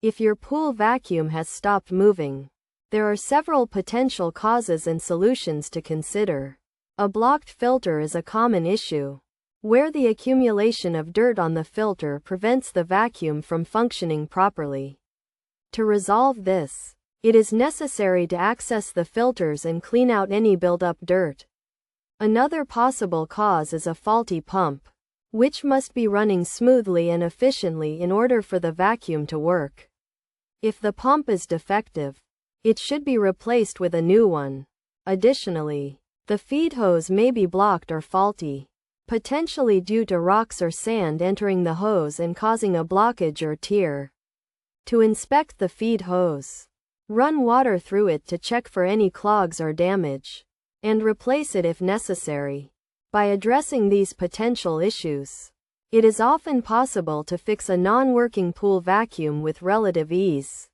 If your pool vacuum has stopped moving, there are several potential causes and solutions to consider. A blocked filter is a common issue, where the accumulation of dirt on the filter prevents the vacuum from functioning properly. To resolve this, it is necessary to access the filters and clean out any buildup dirt. Another possible cause is a faulty pump, which must be running smoothly and efficiently in order for the vacuum to work. If the pump is defective, it should be replaced with a new one. Additionally, the feed hose may be blocked or faulty, potentially due to rocks or sand entering the hose and causing a blockage or tear. To inspect the feed hose, run water through it to check for any clogs or damage, and replace it if necessary. By addressing these potential issues, it is often possible to fix a non-working pool vacuum with relative ease.